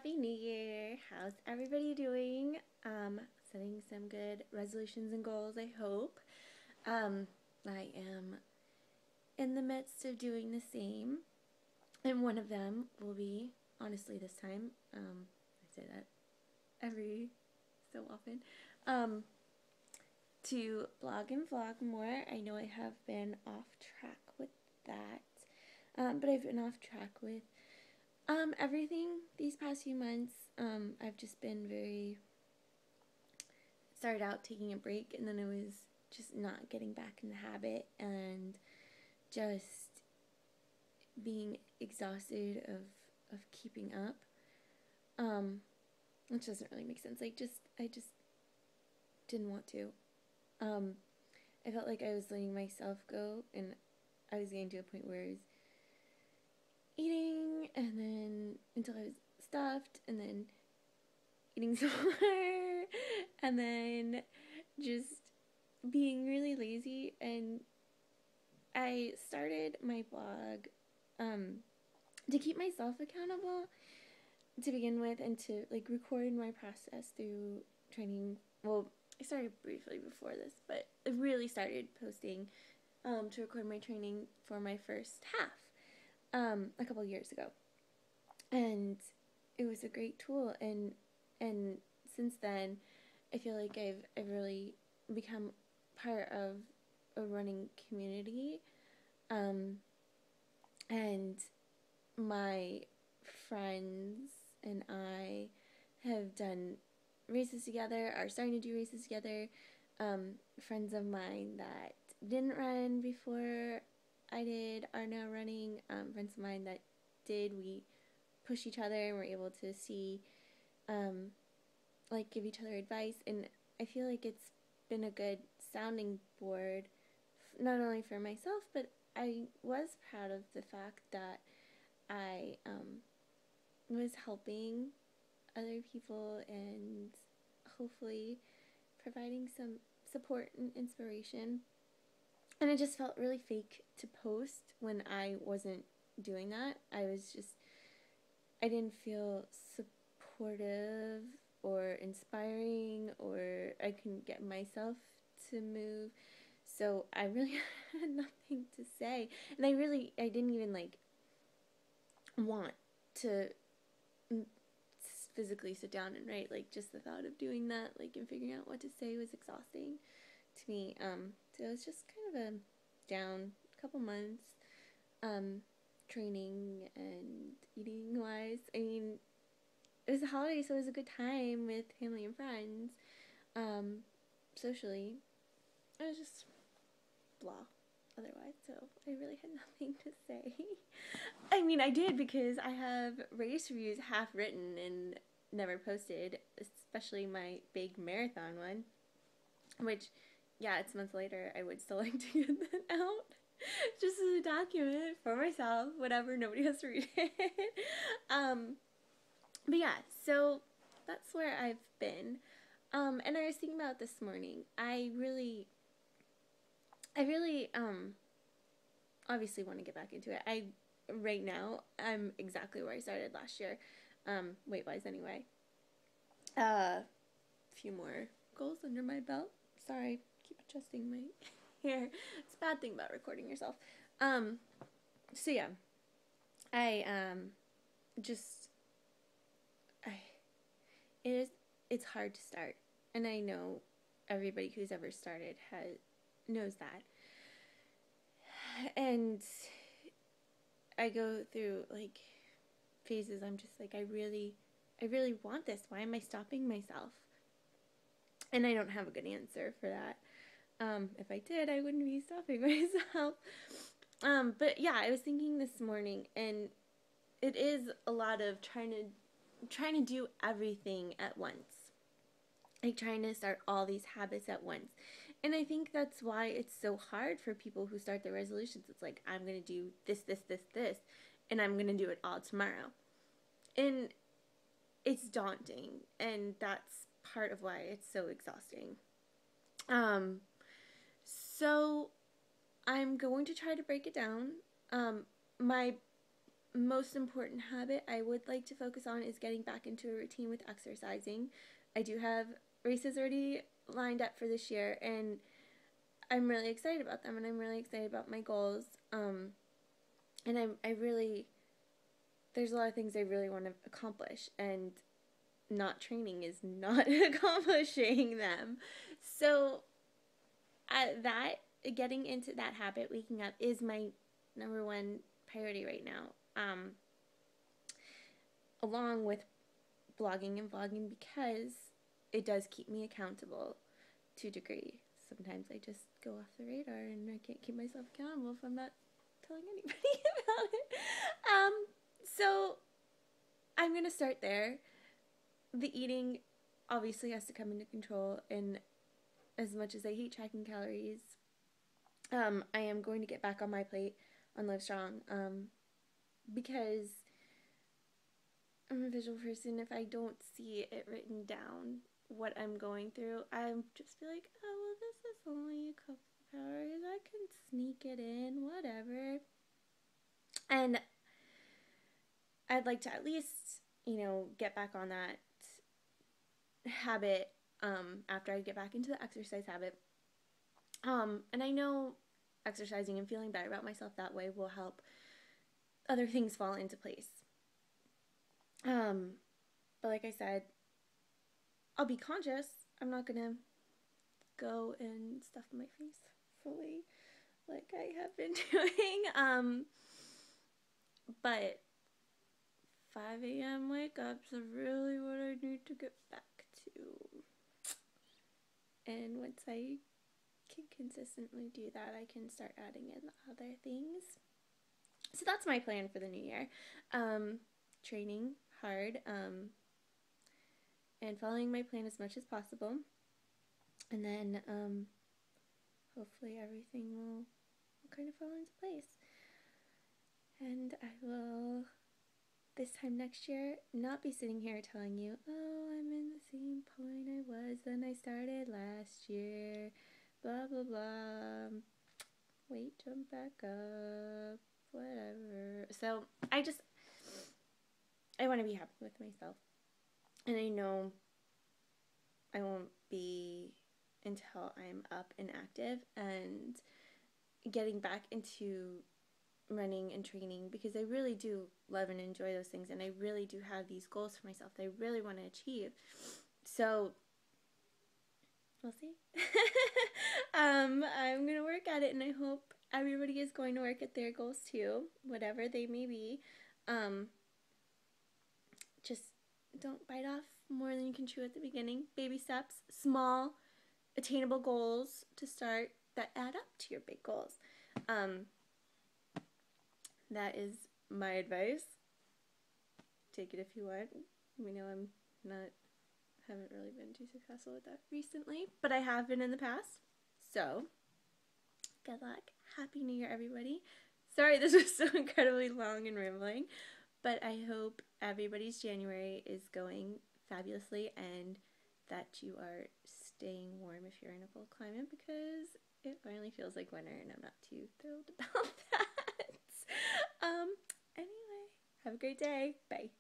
Happy New Year! How's everybody doing? Setting some good resolutions and goals, I hope. I am in the midst of doing the same, and one of them will be, honestly, this time, I say that every so often, to blog and vlog more. I know I have been off track with that, but I've been off track with everything these past few months. I've just been started out taking a break, and then I was just not getting back in the habit and just being exhausted of keeping up. Which doesn't really make sense. I just didn't want to. I felt like I was letting myself go, and I was getting to a point where I was eating, and then until I was stuffed, and then eating some more, and then just being really lazy. And I started my blog to keep myself accountable to begin with, and to record my process through training. Well, I started briefly before this, but I really started posting to record my training for my first half a couple years ago, and it was a great tool. And since then, I feel like I've really become part of a running community, and my friends and I have done races together, are starting to do races together. Friends of mine that didn't run before I did are now running. Friends of mine that did, we push each other and we're able to see, give each other advice. And I feel like it's been a good sounding board, not only for myself, but I was proud of the fact that I was helping other people and hopefully providing some support and inspiration. And it just felt really fake to post when I wasn't doing that. I didn't feel supportive or inspiring, or I couldn't get myself to move. So I really had nothing to say. And I didn't even want to physically sit down and write. Just the thought of doing that, and figuring out what to say was exhausting to me. So it was just kind of a down couple months, training and eating wise. I mean, it was a holiday, so it was a good time with family and friends. Socially, it was just blah otherwise, so I really had nothing to say. I mean, I did, because I have race reviews half written and never posted, especially my big marathon one, which, yeah, it's months later. I would still like to get that out just as a document for myself, whatever, nobody has to read it. But yeah, so that's where I've been. And I was thinking about this morning. I really obviously want to get back into it. Right now, I'm exactly where I started last year, weight-wise anyway. A few more goals under my belt. Sorry, keep adjusting my hair. It's a bad thing about recording yourself. So yeah, it's hard to start, and I know everybody who's ever started knows that. And I go through phases. I'm just I really want this. Why am I stopping myself? And I don't have a good answer for that. If I did, I wouldn't be stopping myself. But yeah, I was thinking this morning, and it is a lot of trying to do everything at once. Trying to start all these habits at once. And I think that's why it's so hard for people who start their resolutions. It's I'm going to do this, and I'm going to do it all tomorrow. And it's daunting, and that's part of why it's so exhausting. So I'm going to try to break it down. My most important habit I would like to focus on is getting back into a routine with exercising. I do have races already lined up for this year, and I'm really excited about them, and I'm really excited about my goals. And I really, there's a lot of things I really want to accomplish, and not training is not accomplishing them. So, that getting into that habit, waking up, is my number one priority right now. Along with blogging and vlogging, because it does keep me accountable to a degree. Sometimes I just go off the radar and I can't keep myself accountable if I'm not telling anybody about it. So I'm going to start there. The eating obviously has to come into control, and as much as I hate tracking calories, I am going to get back on my plate on Livestrong, because I'm a visual person. If I don't see it written down, what I'm going through, I'm just be like, oh, well, this is only a couple calories. I can sneak it in, whatever. And I'd like to at least, get back on that habit, after I get back into the exercise habit. And I know exercising and feeling better about myself that way will help other things fall into place. But like I said, I'll be conscious. I'm not gonna go and stuff my face fully like I have been doing. But 5 a.m. wake ups are really what I need to get back to. And once I can consistently do that, I can start adding in the other things. So that's my plan for the new year. Training hard, and following my plan as much as possible. And then hopefully everything will kind of fall into place. And I will, this time next year, not be sitting here telling you, oh, I'm in the same point I was when I started last year, blah, blah, blah. Wait, jump back up, whatever. So I want to be happy with myself. And I know I won't be until I'm up and active and getting back into running and training, because I really do love and enjoy those things, and I really do have these goals for myself that I really want to achieve. So we'll see. I'm going to work at it, and I hope everybody is going to work at their goals too, whatever they may be. Just don't bite off more than you can chew at the beginning. Baby steps, small, attainable goals to start that add up to your big goals. That is my advice. Take it if you want. We know haven't really been too successful with that recently, but I have been in the past. So, good luck. Happy New Year, everybody. Sorry this was so incredibly long and rambling, but I hope everybody's January is going fabulously, and that you are staying warm if you're in a cold climate, because it finally feels like winter and I'm not too thrilled about that. Anyway, have a great day. Bye.